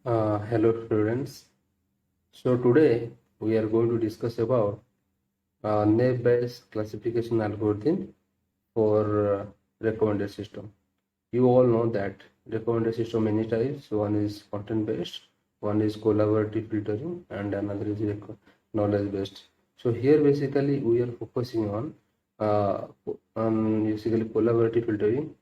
Hello students. So today we are going to discuss about naive-Bayes classification algorithm for recommender system. You all know that recommender system many types. One is content-based, one is collaborative filtering, and another is knowledge-based. So here basically we are focusing uh, on basically collaborative filtering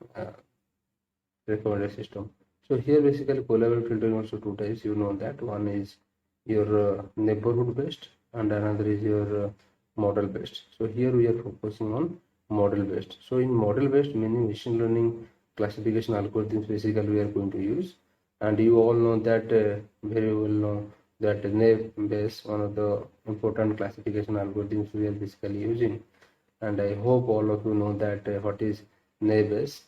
recommender system. So here basically collaborative filtering also two types. You know that one is your neighborhood based and another is your model based. So here we are focusing on model based. So in model based, meaning machine learning classification algorithms basically we are going to use, and you all know that very well know that naive Bayes one of the important classification algorithms we are basically using, and I hope all of you know that what is naive Bayes.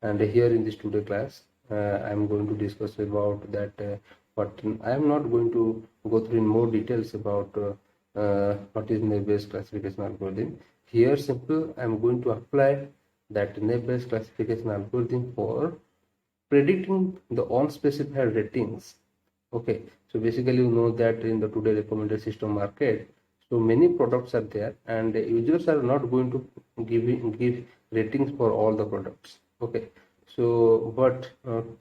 And here in this today class I am going to discuss about that what I am not going to go through in more details about what is naive Bayes classification algorithm. Here simple I am going to apply that naive Bayes classification algorithm for predicting the unspecified ratings. Okay, so basically you know that in the today recommended system market, so many products are there and users are not going to give ratings for all the products. Okay, so but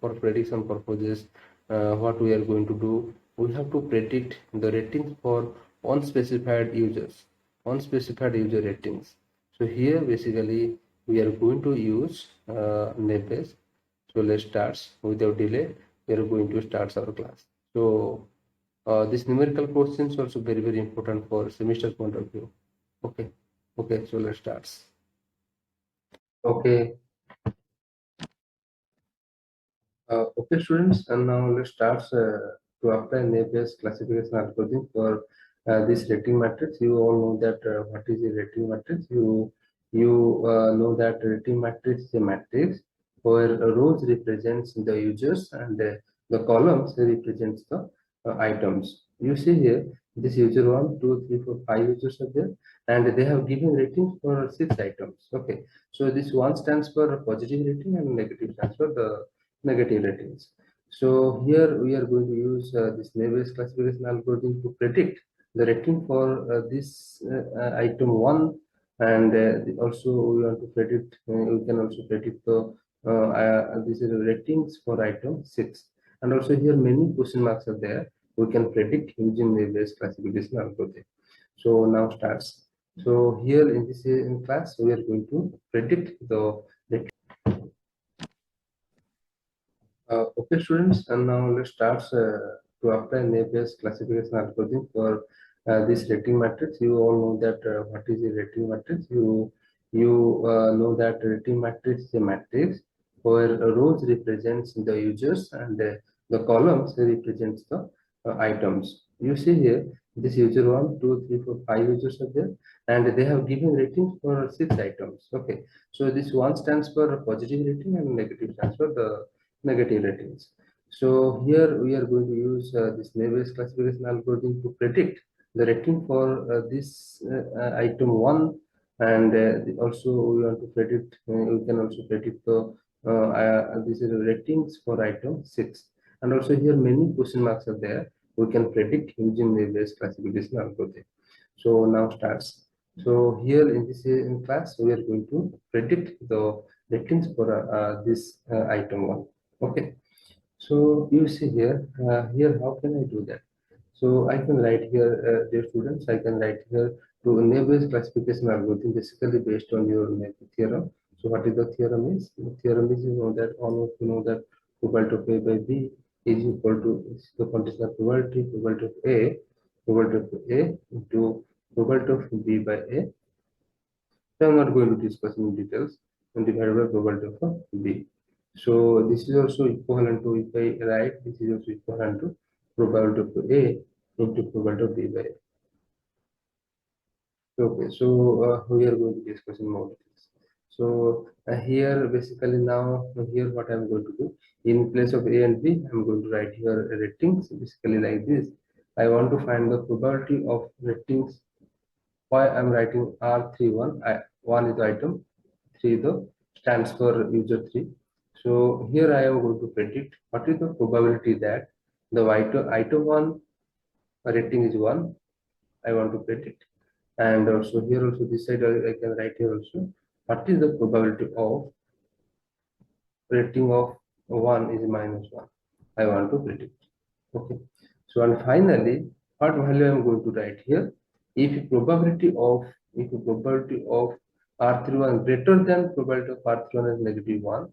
for prediction purposes, what we are going to do, we have to predict the ratings for unspecified users, unspecified user ratings. So here basically we are going to use Nebase. So let's start without delay. We are going to start our class. So this numerical questions also very important for semester point of view. Okay, okay. So let's start. Okay, okay, students, and now let's start to apply Napier's classification algorithm for this rating matrix. You all know that what is a rating matrix. You know that rating matrix is a matrix where rows represents the users and the columns represents the items. You see here, this user 1, 2, 3, 4, 5 users are there, and they have given ratings for 6 items. Okay, so this one stands for positive rating and negative stands for the negative ratings. So here we are going to use this Navier classification algorithm to predict the rating for this item 1, and also we want to predict, we can also predict the this is the ratings for item 6, and also here many question marks are there. We can predict using Navier classification algorithm. So now starts. So here in this in class we are going to predict the okay, students, and now let's start to apply Napier's classification algorithm for this rating matrix. You all know that what is a rating matrix. You know that rating matrix is a matrix where rows represents the users and the columns represents the items. You see here, this user 1, 2, 3, 4, 5 users are there, and they have given ratings for 6 items. Okay, so this one stands for positive rating and negative stands for the negative ratings. So here we are going to use this Navier classification algorithm to predict the rating for this item 1, and also we want to predict, we can also predict the this is the ratings for item 6, and also here many question marks are there. We can predict using Navier classification algorithm. So now starts. So here in this in class we are going to predict the ratings for this item 1. Okay, so you see here, here how can I do that? So I can write here, dear students, I can write here to neighbors classification algorithm basically based on your Napier theorem. So what is the theorem is? The theorem is, you know that all of you know that probability of A by B is equal to the conditional probability of A, probability of A into probability of B by A. So I'm not going to discuss in details, and divided by probability of B. So this is also equivalent to, if I write, this is also equivalent to probability of A into probability of B by A. Okay, so we are going to discuss in more details. So here basically now here what I'm going to do, in place of A and B, I'm going to write here ratings basically like this. I want to find the probability of ratings. Why I'm writing R31, 1 is the item, 3 the stands for user 3. So here I am going to predict what is the probability that The item 1 rating is 1. I want to predict. And also here also this side I can write here also. What is the probability of rating of 1 is -1? I want to predict. Okay. So and finally, what value I am going to write here? If probability of R31 greater than probability of R31 is -1,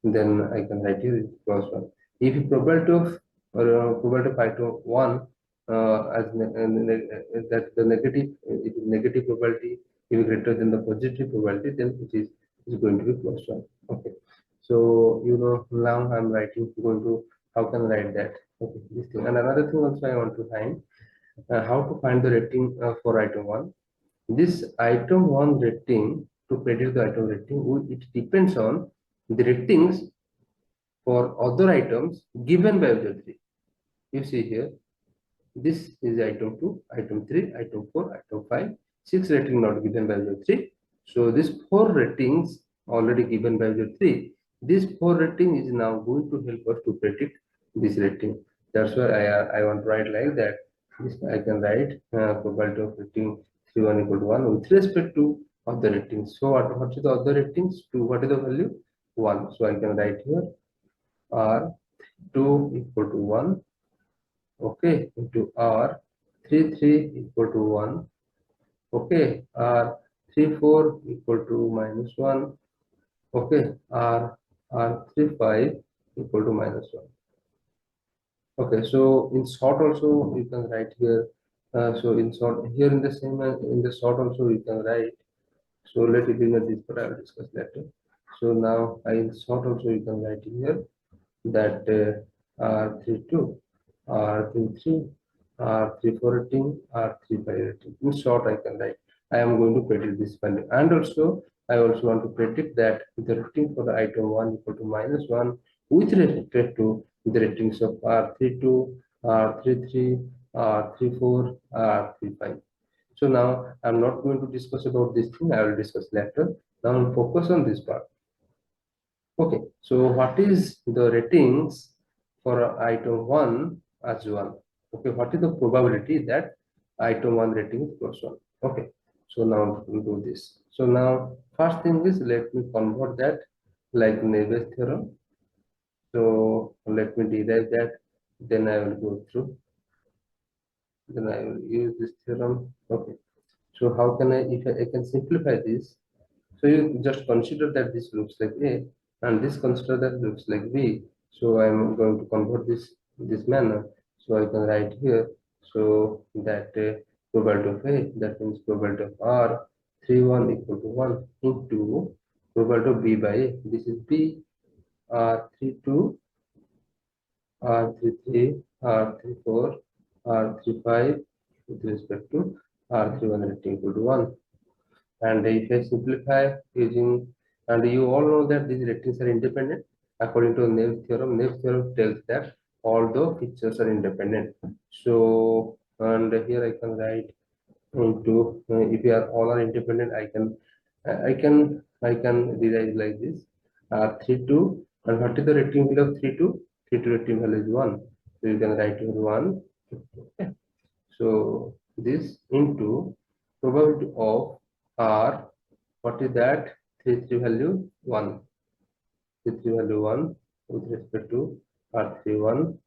then I can write here is +1. If probability of probability of item 1 that the negative if negative probability is greater than the positive probability, then it is going to be +1. Okay. So now I'm writing going to how can I write that? Okay, this thing. And another thing also I want to find how to find the rating for item 1. This item 1 rating, to predict the item rating, it depends on the ratings for other items given by user 3. You see here, this is item 2, item 3, item 4, item 5, 6 rating not given by user 3. So these 4 ratings already given by user 3. This 4 rating is now going to help us to predict this rating. That's why I want to write like that. This I can write probability of rating 3 1 equal to 1 with respect to other ratings. So what is the other ratings? 2. What is the value? 1. So I can write here R2 equal to 1, okay, into R33 equal to 1, okay, R34 equal to -1, okay, R35 equal to -1. Okay, so in short also you can write here. So in short here in the same in the short also you can write. So let it be not this, but I will discuss later. So now in short also you can write here that R32, R33, R34 rating, R35 rating. In short, I can write. I am going to predict this value. And also, I also want to predict that the rating for the item 1 equal to -1 with respect to the ratings of R32, R33, R34, R35. So now I'm not going to discuss about this thing. I will discuss later. Now I'll focus on this part. Okay, so what is the ratings for item 1 as 1? Okay, what is the probability that item 1 rating is +1? Okay, so now we'll do this. So now first thing is let me convert that like Neves theorem. So let me derive that, then I will go through, then I will use this theorem. Okay, so how can if I can simplify this? So you just consider that this looks like A and this consider that looks like B. So I'm going to convert this manner. So I can write here. So that probability of A, that means probability of R31 equal to 1 into probability of B by A. This is B, R32, R33, R34, R35 with respect to R31 rating equal to 1. And if I simplify using, and you all know that these ratings are independent according to Nave's theorem. Nave's theorem tells that all the features are independent. So, and here I can write into if you are all are independent, I can derive like this. 32, and what is the rating value of 32? 32 rating value is 1. So you can write here 1. Okay. So this into probability of R, what is that? 33 value 1. 33 value 1 with respect to R31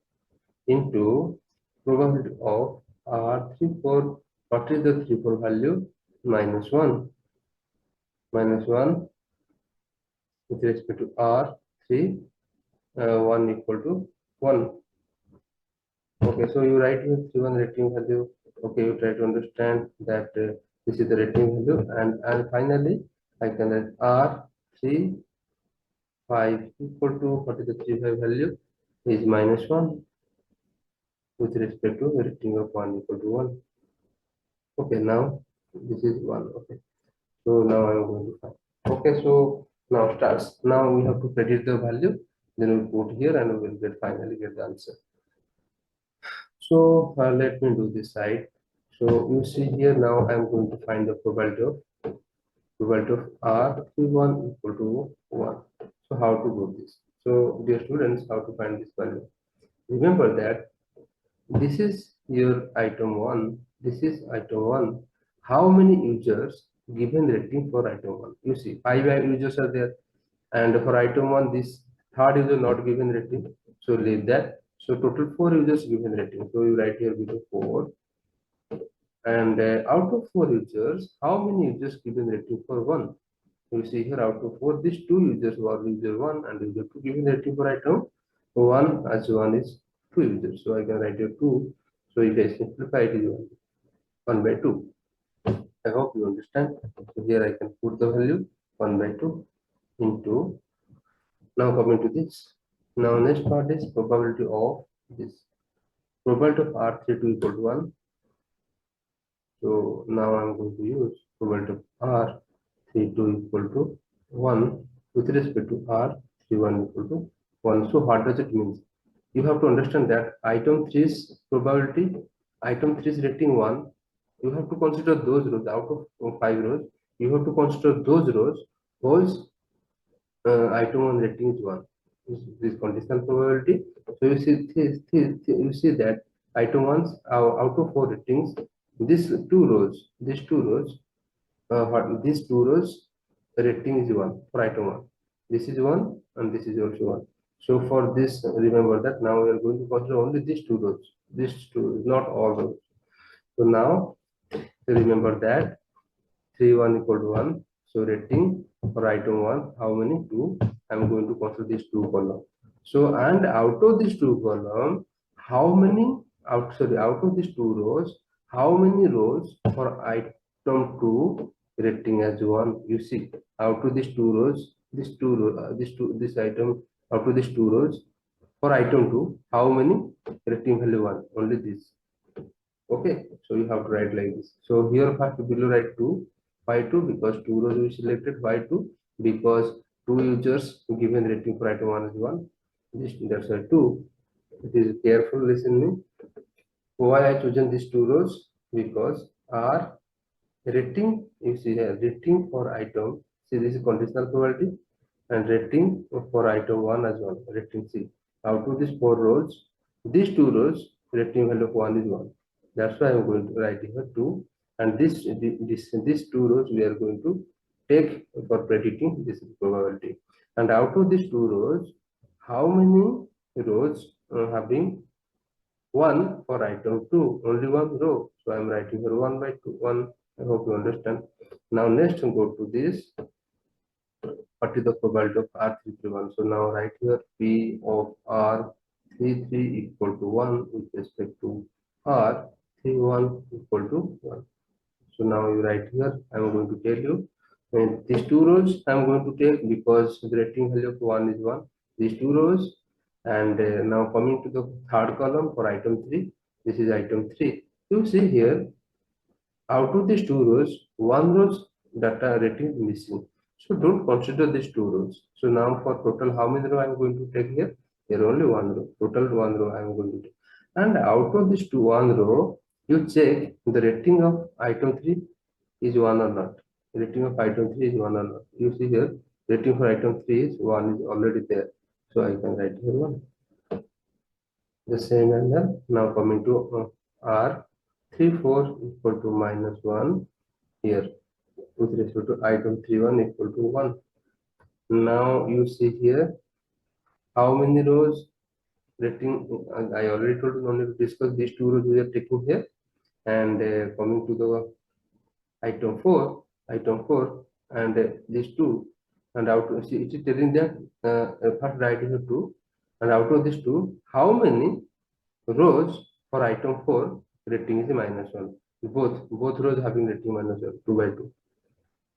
into probability of R34. What is the 34 value? -1. -1 with respect to R3, 1 equal to 1. Okay, so you write here 31 rating value. Okay, you try to understand that this is the rating value, and finally I can write R35 equal to what is the 35 value is -1 with respect to the rating of 1 equal to 1. Okay, now this is 1. Okay, so now I am going to find. Okay, so now starts. Now we have to predict the value, then we put here and we will finally get the answer. So let me do this side. So you see here now I am going to find the probability of R31 equal to 1. So how to do this? So dear students, how to find this value? Remember that This is your item 1. This is item 1. How many users given rating for item 1? You see, 5 users are there, and for item 1, this third user not given rating, so leave that. So total 4 users given rating. So you write here below 4. And out of 4 users, how many users given rating for 1? You see here, out of 4, these 2 users were user 1 and user 2 given rating for item 1, as 1 is 2 users. So I can write here 2. So if I simplify it, is 1 by 2. I hope you understand. So here I can put the value 1 by 2 into. Now coming to this. Now next part is probability of this. Probability of R32 equal to 1. So now I'm going to use probability of R32 equal to 1 with respect to R31 equal to 1. So what does it mean? You have to understand that item 3's probability, item 3's rating 1. You have to consider those rows out of 5 rows. You have to consider those rows whose item 1 rating is 1. This conditional probability. So you see that item 1's out of 4 ratings, these two rows, these two rows rating is 1 for item 1. This is 1 and this is also 1. So for this, remember that now we are going to consider only these two rows. These two, not all rows. So now remember that 3 1 equal to 1. So rating for item 1, how many? 2. I'm going to consider these two columns. So and out of these two columns, how many out of these two rows, how many rows for item 2 rating as 1? You see, out of these two rows, this item, out of these two rows for item 2, how many rating value 1? Only this. Okay, so you have to write like this. So here first below write 2, why 2? Because 2 rows we selected. Why 2? Because 2 users given rating for item 1 is 1. That's why 2. It is careful, listen me. Why I chosen these 2 rows? Because our rating, you see here, rating for item, see this is conditional probability, and rating for item 1 as well, rating C. Out of these 4 rows, these 2 rows, rating value of 1 is 1. That's why I'm going to write here 2. And these 2 rows we are going to take for predicting this probability. And out of these 2 rows, how many rows having 1 for item 2? Only 1 row. So I'm writing here 1 by 2, 1. I hope you understand. Now next go to this. What is the probability of R331? So now write here P of R33 equal to 1 with respect to R31 equal to 1. So now you write here, I'm going to tell you, and these 2 rows I'm going to take because the rating value of 1 is 1. These 2 rows, and now coming to the third column for item 3, this is item 3. You see here, out of these 2 rows, 1 row's data rating is missing. So don't consider these 2 rows. So now for total, how many row I am going to take here? Here only 1 row. Total 1 row I am going to take. And out of this 1 row, you check the rating of item 3 is 1 or not. Rating of item 3 is 1 or not. You see here, rating for item 3 is 1 is already there. So I can write here 1. The same manner, now coming to R34 equal to minus 1 here with respect to item 31 equal to 1. Now you see here how many rows rating. I already told you only to discuss these 2 rows we are taking here, and coming to the item 4, and these 2, and out see it is telling that first write here 2, and out of these 2, how many rows for item 4 rating is minus 1. Both rows having rating minus 1, 2 by 2.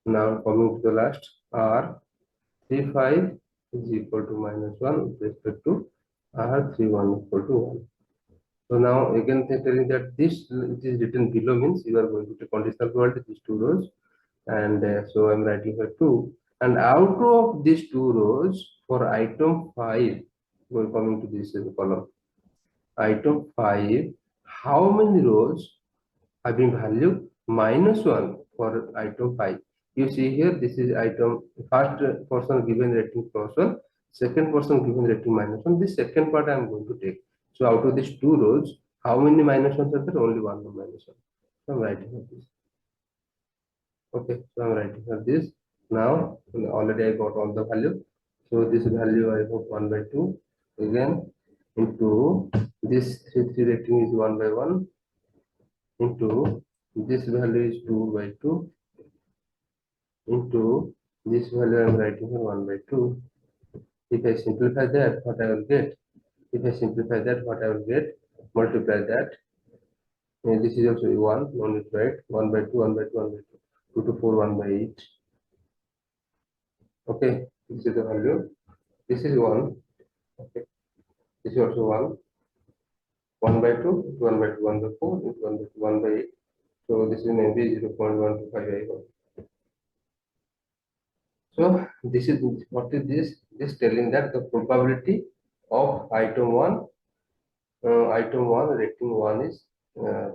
Now coming to the last, R35 is equal to minus 1 with respect to R31 equal to 1. So now again they are telling that this is written below means you are going to take conditional probability these 2 rows, and so I'm writing here 2. And out of these 2 rows for item 5, we're coming to this column. Item 5, how many rows having value minus 1 for item 5? You see here, this is item, first person given rating +1, second person given rating -1. This second part I am going to take. So out of these 2 rows, How many minus ones are there? Only one minus one. So I'm writing here this. Okay, so I'm writing here this. Now already I got all the value. So this value I hope 1 by 2 again into this 3 rating is 1 by 1 into this value is 2 by 2 into this value I am writing here 1 by 2. If I simplify that, what I will get? If I simplify that, what I will get? Multiply that. And this is also 1, no need to write 1 by 2, 1 by 2, 1 by 2, 2 to 4, 1 by 8. Okay, this is the value. This is 1. Okay, this is also 1. 1 by 2, 1 by 2, 1 by 4, 1 by 2, 1 by 8. So this is maybe 0.125. So this is what is this? This telling that the probability of item 1 rating 1 is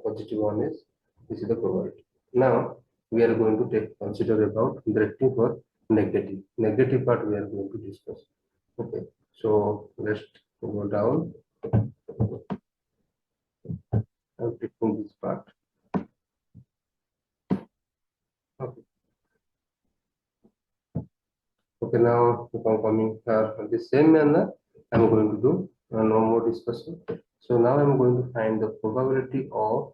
positive 1 is this is the probability. Now we are going to consider about the rating for negative part we are going to discuss. Okay, so let's go down. I'm taking this part. Okay, okay, now I'm coming the same manner I'm going to do no more discussion. So now I'm going to find the probability of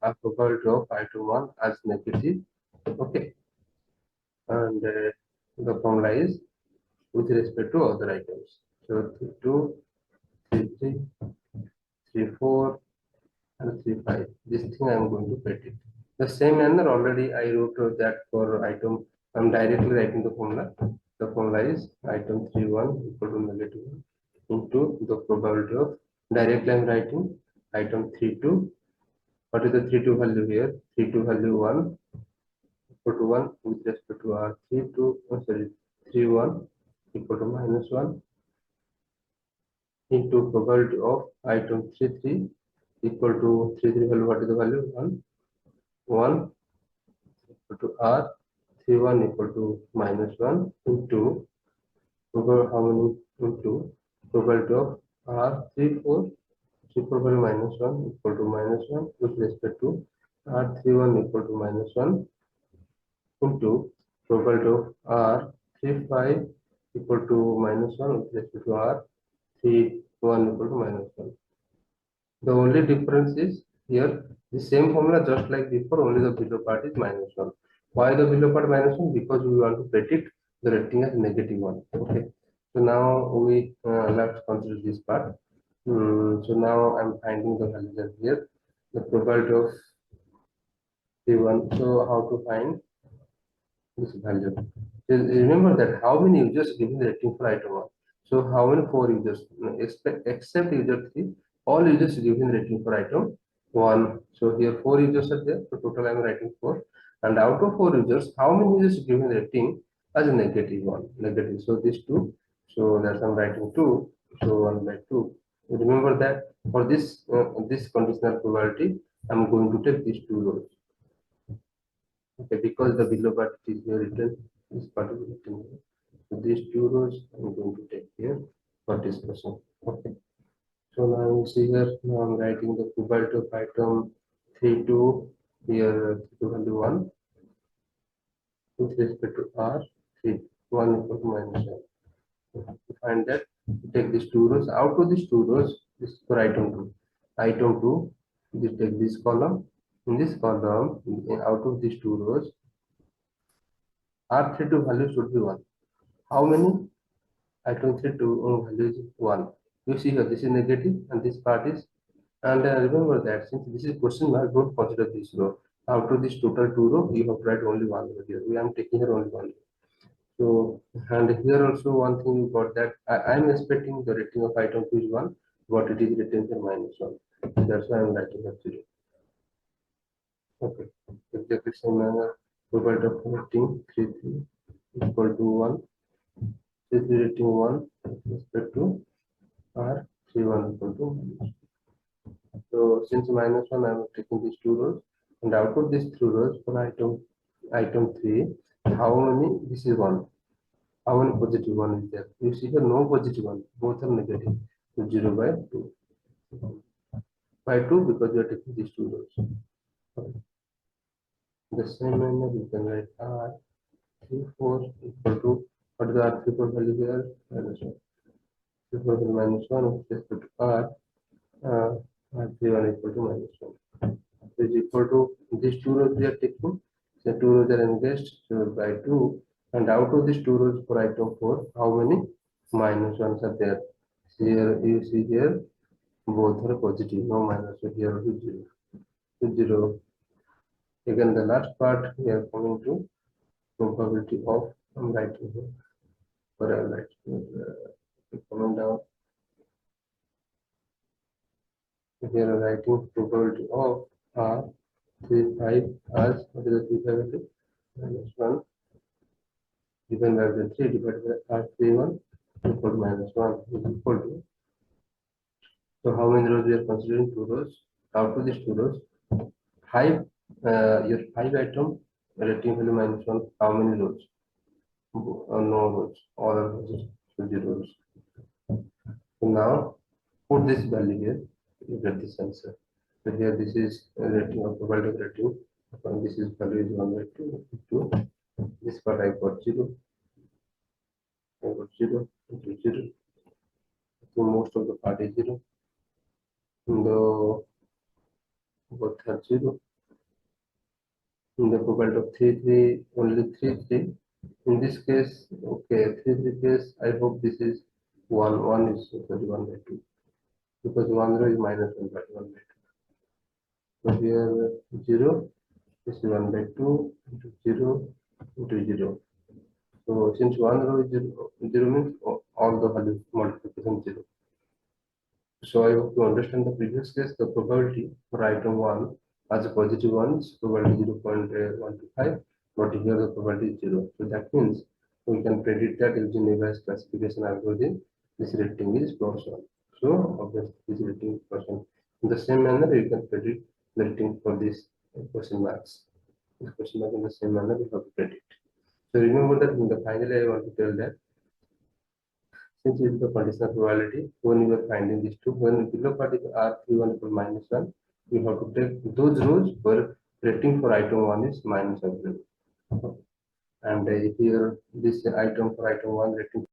item 1 as negative. Okay, and the formula is with respect to other items. So 2, 3, 3, 3, 4, and 3, 5. This thing I am going to predict. The same manner already I wrote that for item. I am directly writing the formula. The formula is item 3, 1 equal to negative 1 into the probability of directly I am writing item 3, 2. What is the 3, 2 value here? 3, 2 value 1 equal to 1 with respect to R 3, 2, sorry, 3, 1 equal to minus 1 into probability of item 3, 3 equal to 3, 3 value. What is the value? 1, 1 equal to R 3, 1 equal to minus 1 into how many into probability of R 3, 4 probability minus 1 equal to minus 1 with respect to R 3, 1 equal to minus 1 into probability of R 3, 5 equal to minus 1 with respect to R 3, 1 equal to minus 1. The only difference is here the same formula just like before, only the below part is minus 1. Why the below part minus 1? Because we want to predict the rating as negative 1. Okay. So now we let's consider this part. So now I'm finding the values here. The probability of P1. So how to find this value? Remember that how many users giving the rating for item 1. So how many 4 users? Except user 3, all users giving rating for item 1. So here 4 users are there. So total I am writing 4. And out of 4 users, how many users giving rating as a negative 1? Negative. So this 2. So that's I'm writing 2. So 1 by 2. Remember that for this conditional probability, I'm going to take these 2 rows. Okay, because the below part is here written, this part is written here. So these 2 rows I'm going to take here for discussion. Okay. So now you see here, now I'm writing the probability of item 3, 2 here 3 value 1 with respect to R 3, 1 equal to minus 1. To find that, take these 2 rows. Out of these 2 rows, this is for item 2. Item 2, you take this column. In this column, out of these 2 rows, R32 value should be 1. How many? Item 32 value is 1. You see here, this is negative and this part is, and remember that since this is question mark, don't consider this row. Out of this total 2 row, you have to write only 1 row here. We am taking here only 1. So, and here also one thing you got that I am expecting the rating of item 2 is 1, but it is written here minus 1. So that's why I am writing here 0. Okay, exactly same manner. Probability of rating 3, 3 equal to 1. 3, 3 rating 1 with respect to R 3, 1 equal to minus. So since minus 1, I am taking these 2 rows, and out of these 2 rows for item 3, how many? This is 1. How many positive 1 is there? You see here no positive 1, both are negative. So 0 by 2. by 2 because we are taking these two rows. Okay. The same manner you can write R3 4 equal to what is the R3 4 value here? Minus 1. 3 4 minus 1 is equal to R3 1 equal to minus 1. Is equal to these two rows we are taking. The two rows are engaged so by 2, and out of these two rows for item 4, how many minus 1s are there? Here you see here both are positive, no minus, so here will be 0. So 0. Again, the last part we are coming to probability of writing here. For a coming down here, writing probability of R 3 5 as what is the 3 5 value? Minus 1 given by the 3 divided by R 3 1 equal to minus 1 is equal to. So how many rows we are considering? Two rows. Out of these two rows, 5 your 5 item rating value minus 1, how many rows? No rows, all are positive, so 0 rows. So now put this value here, you get this answer. So here this is rating of probability of rating, and this is value is 1 by 2 2. This part I got 0, I got 0 into 0. So most of the part is 0. The both are 0. In the probability of 3 3, only 3 3. In this case, okay, 3 3 case, I hope this is 1 1 is equal to 1 by 2, because 1 row is minus 1 by 1 by 2. So here 0, this is 1 by 2 into 0 into 0. So since 1 row is 0, 0 means all the values multiplication 0. So I hope you understand the previous case, the probability for item 1 as a positive 1 is probability 0.125, but here the probability is 0. So that means we can predict that using Nevis classification algorithm, this rating is plus 1. So obviously this rating is plus 1. In the same manner, you can predict the rating for this question marks. This question mark in the same manner we have to predict. So remember that in the finally I want to tell that since it is the conditional probability, when you are finding these two, when below part is R31 equal minus 1, you have to take those rows where rating for item 1 is minus available. And here this item for item 1 rating